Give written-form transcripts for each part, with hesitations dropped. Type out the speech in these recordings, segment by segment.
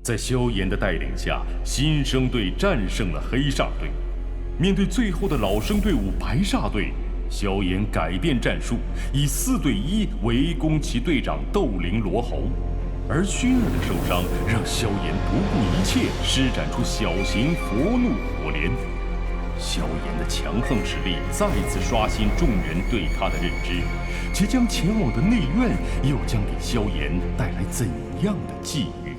在萧炎的带领下，新生队战胜了黑煞队。面对最后的老生队伍白煞队，萧炎改变战术，以4对1围攻其队长斗灵罗侯。而薰儿的受伤让萧炎不顾一切，施展出小型佛怒火莲。萧炎的强横实力再次刷新众人对他的认知，即将前往的内院又将给萧炎带来怎样的际遇？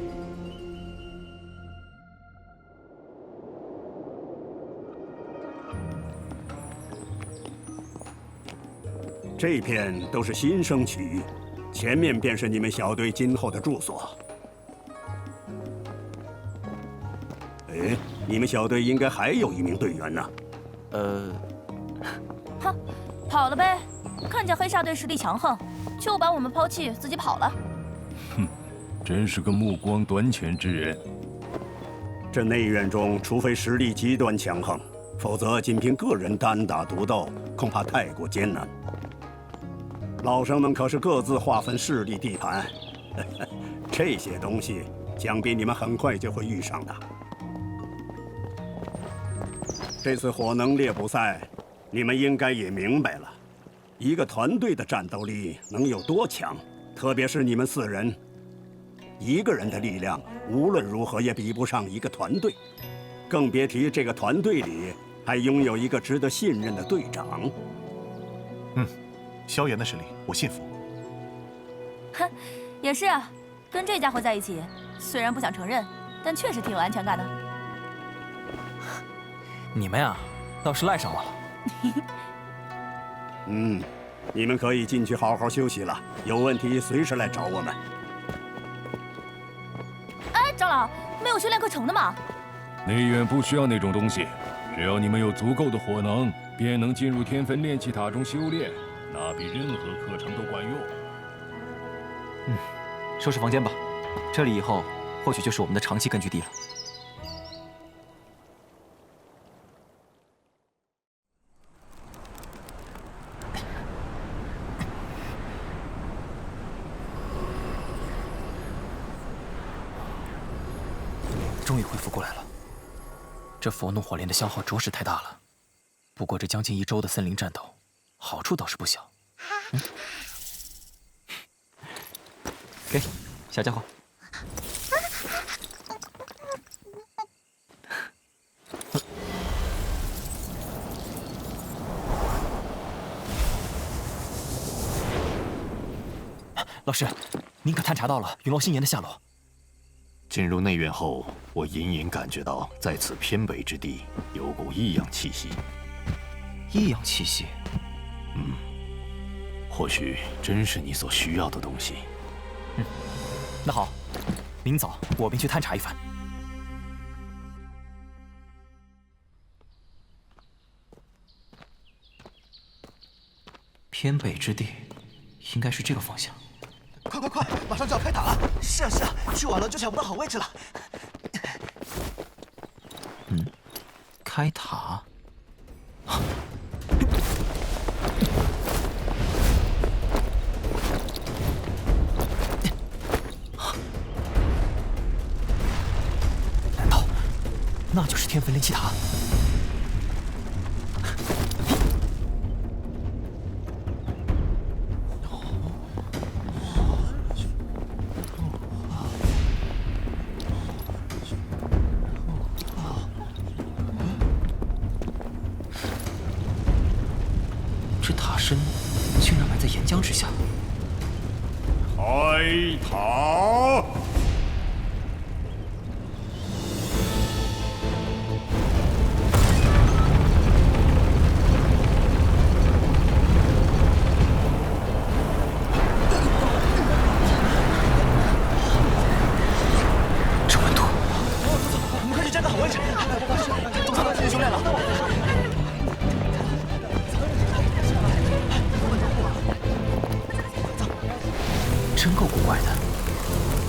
这片都是新生区域，前面便是你们小队今后的住所。哎，你们小队应该还有一名队员呢。哼，跑了呗！看见黑煞队实力强横，就把我们抛弃，自己跑了。哼，真是个目光短浅之人。这内院中，除非实力极端强横，否则仅凭个人单打独斗，恐怕太过艰难。老生们可是各自划分势力地盘，这些东西想必你们很快就会遇上的。这次火能猎捕赛，你们应该也明白了，一个团队的战斗力能有多强？特别是你们4人，一个人的力量无论如何也比不上一个团队，更别提这个团队里还拥有一个值得信任的队长。萧炎的实力，我信服。哼，也是啊，跟这家伙在一起，虽然不想承认，但确实挺有安全感的。你们呀，倒是赖上我了。你们可以进去好好休息了，有问题随时来找我们。哎，长老，没有修炼课程的吗？内院不需要那种东西，只要你们有足够的火能，便能进入天分炼气塔中修炼。那比任何课程都管用。收拾房间吧，这里以后或许就是我们的长期根据地了。终于恢复过来了。这佛怒火莲的消耗着实太大了，不过这将近1周的森林战斗，好处倒是不小。给，小家伙。老师，您可探查到了陨落星岩的下落？进入内院后，我隐隐感觉到在此偏北之地有股异样气息。异样气息？或许真是你所需要的东西。那好，明早我便去探查一番。偏北之地，应该是这个方向。快，马上就要开塔了！是啊，去晚了就抢不到好位置了。开塔？难道那就是天分炼气塔？这塔身竟然埋在岩浆之下。开塔！这温度，我们快去站个好位置！总算把自己修炼了。真够古怪的，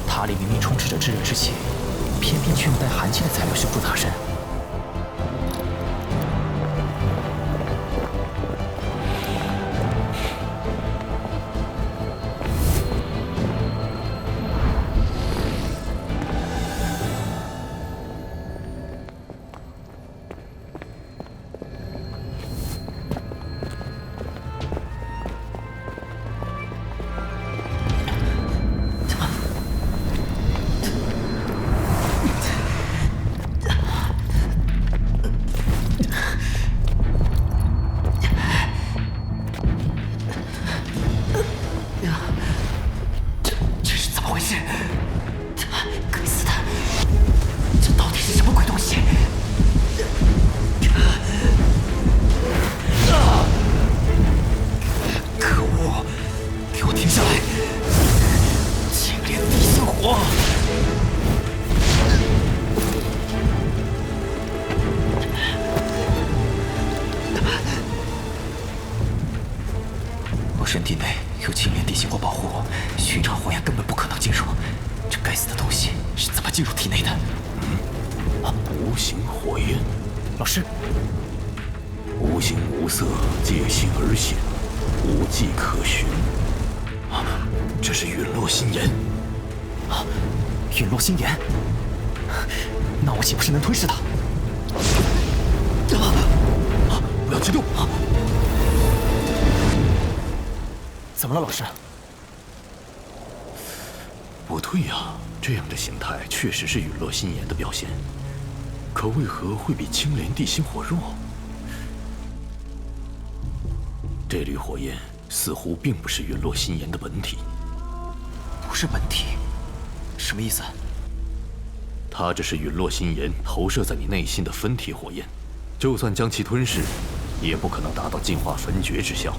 塔里明明充斥着炙热之气，偏偏却用带寒气的材料修筑塔身。这是怎么回事？该死的，这到底是什么鬼东西？可恶！给我停下来！青莲地心火！我身体内有青莲地心火保护我，寻常火焰根本不可能进入。这该死的东西是怎么进入体内的？无形火焰，老师，无形无色，借心而现，无迹可寻。这是陨落心炎。陨落心炎，那我岂不是能吞噬它？不要激动！怎么了，老师？不对呀，这样的形态确实是陨落心炎的表现，可为何会比青莲地心火弱？这缕火焰似乎并不是陨落心炎的本体。不是本体，什么意思？它只是陨落心炎投射在你内心的分体火焰，就算将其吞噬，也不可能达到净化焚诀之效。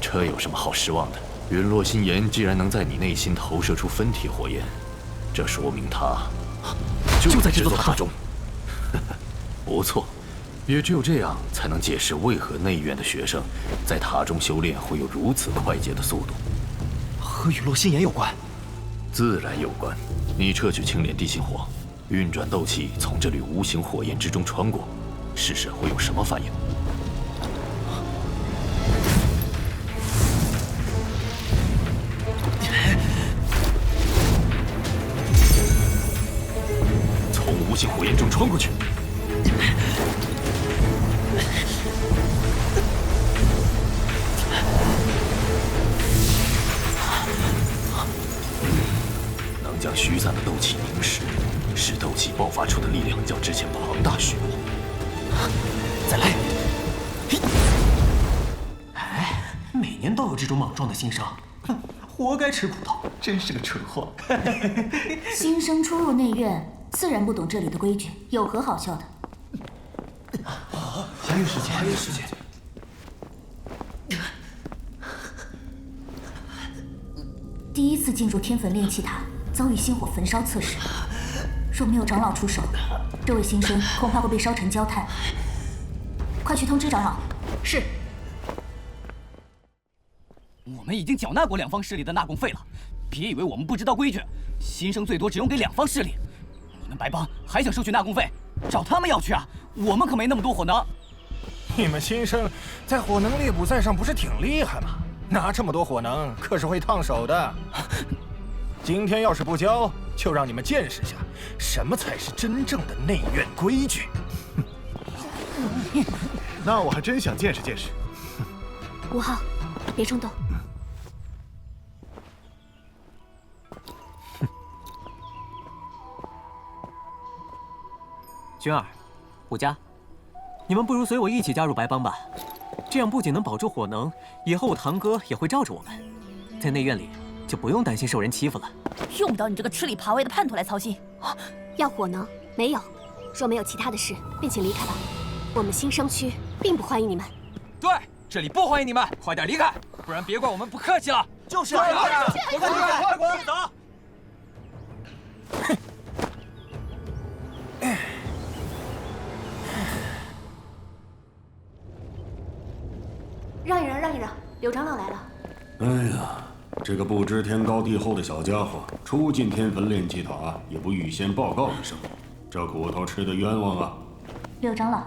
这有什么好失望的？陨落心炎既然能在你内心投射出分体火焰，这说明它就在这座塔中。不错，也只有这样才能解释为何内院的学生在塔中修炼会有如此快捷的速度。和陨落心炎有关？自然有关。你撤去青莲地心火，运转斗气从这缕无形火焰之中穿过，试试会有什么反应。从无形火焰中穿过去。能将虚散的斗气凝实，使斗气爆发出的力量较之前庞大许多。再来！哎，每年都有这种莽撞的新生，哼，活该吃苦头，真是个蠢货。新生初入内院，自然不懂这里的规矩，有何好笑的？还有时间，还有时间。第一次进入天坟炼气塔，遭遇星火焚烧测试，若没有长老出手，这位新生恐怕会被烧成焦炭。快去通知长老。是。我们已经缴纳过两方势力的纳贡费了，别以为我们不知道规矩。新生最多只用给两方势力，你们白帮还想收取纳贡费，找他们要去啊！我们可没那么多火能。你们新生在火能猎捕赛上不是挺厉害吗？拿这么多火能可是会烫手的。今天要是不交，就让你们见识下什么才是真正的内院规矩。那我还真想见识见识。5号，别冲动。君儿，武家，你们不如随我一起加入白帮吧。这样不仅能保住火能，以后我堂哥也会罩着我们，在内院里就不用担心受人欺负了。用不着你这个吃里扒外的叛徒来操心。要火能？没有。若没有其他的事，便请离开吧。我们新生区并不欢迎你们。对，这里不欢迎你们，快点离开，不然别怪我们不客气了。就是啊，快滚，快滚，走！让一让，让一让，刘长老来了。哎呀，这个不知天高地厚的小家伙，初进天坟炼气塔也不预先报告一声，这苦头吃得冤枉啊！柳长老。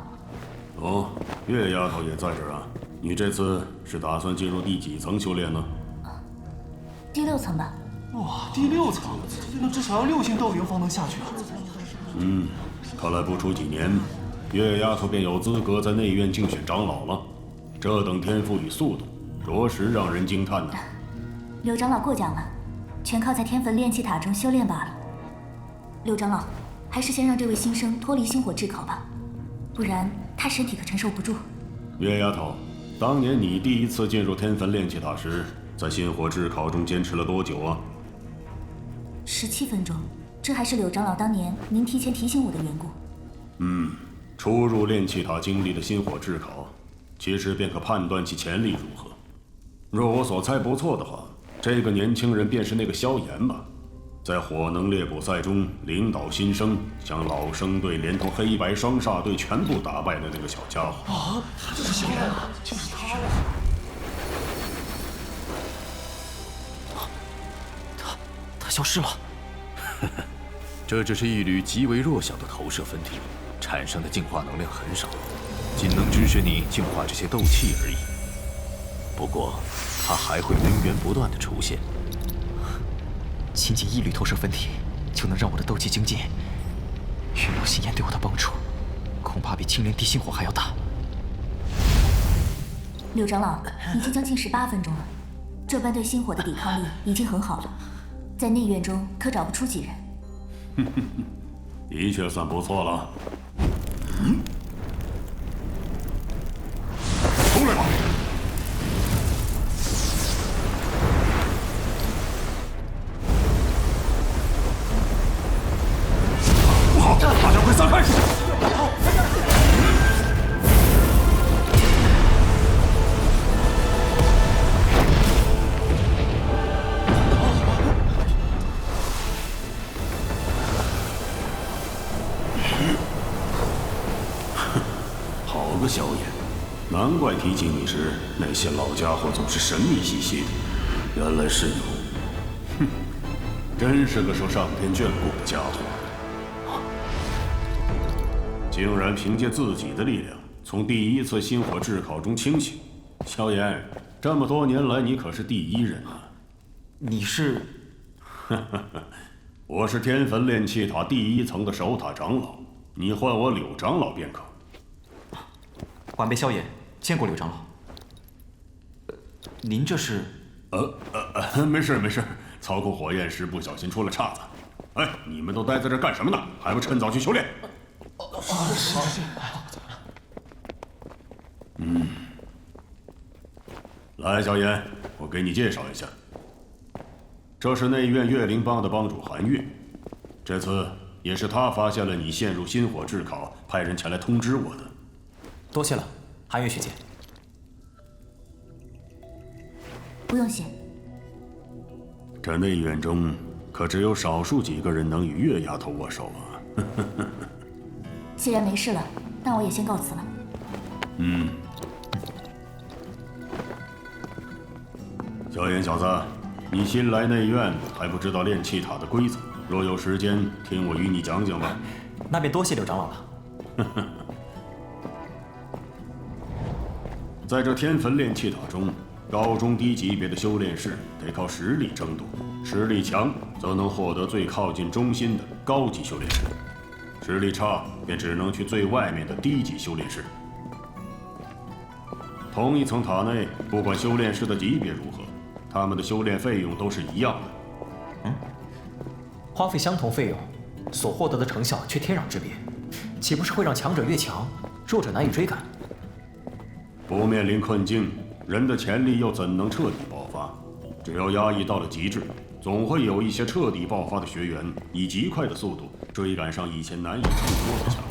哦，月丫头也在这儿啊。你这次是打算进入第几层修炼呢？第6层吧。哇，第6层，那至少要6星斗灵方能下去啊。看来不出几年，月丫头便有资格在内院竞选长老了。这等天赋与速度，着实让人惊叹呐！柳长老过奖了，全靠在天坟炼气塔中修炼罢了。柳长老，还是先让这位新生脱离星火炙烤吧，不然他身体可承受不住。月丫头，当年你第一次进入天坟炼气塔时，在心火炙烤中坚持了多久啊？17分钟，这还是柳长老当年您提前提醒我的缘故。初入炼气塔经历的心火炙烤，其实便可判断其潜力如何。若我所猜不错的话，这个年轻人便是那个萧炎吧？在火能猎捕赛中领导新生，将老生队连同黑白双煞队全部打败的那个小家伙。啊，就是萧炎啊，就是他呀！他消失了。这只是一缕极为弱小的投射分体，产生的净化能量很少，仅能支持你净化这些斗气而已。不过，它还会源源不断的出现。仅仅一缕投射分体，就能让我的斗气精进。陨落心炎对我的帮助，恐怕比青莲地心火还要大。柳长老，已经将近18分钟了，这般对心火的抵抗力已经很好了，在内院中可找不出几人。的确算不错了。出来吧！不好，大家快散开！好个萧炎，难怪提起你时，那些老家伙总是神秘兮兮的。原来是你，哼，真是个受上天眷顾的家伙。竟然凭借自己的力量，从第一次心火炙烤中清醒。萧炎，这么多年来，你可是第一人啊！你是？我是天坟炼气塔第1层的守塔长老，你唤我柳长老便可。晚辈萧炎见过柳长老。您这是？没事没事，操控火焰时不小心出了岔子。哎，你们都待在这干什么呢？还不趁早去修炼？来，萧炎，我给你介绍一下，这是内院岳灵帮的帮主韩月，这次也是他发现了你陷入心火炙烤，派人前来通知我的。多谢了，韩月学姐。不用谢。这内院中可只有少数几个人能与岳丫头握手啊。既然没事了，那我也先告辞了。萧炎小子，你新来内院，还不知道炼气塔的规则。若有时间，听我与你讲讲吧。那便多谢柳长老了。在这天坟炼气塔中，高中低级别的修炼士得靠实力争夺，实力强则能获得最靠近中心的高级修炼士，实力差便只能去最外面的低级修炼室。同一层塔内，不管修炼师的级别如何，他们的修炼费用都是一样的。花费相同费用，所获得的成效却天壤之别，岂不是会让强者越强，弱者难以追赶？不面临困境，人的潜力又怎能彻底爆发？只要压抑到了极致，总会有一些彻底爆发的学员，以极快的速度追赶上以前难以触摸的强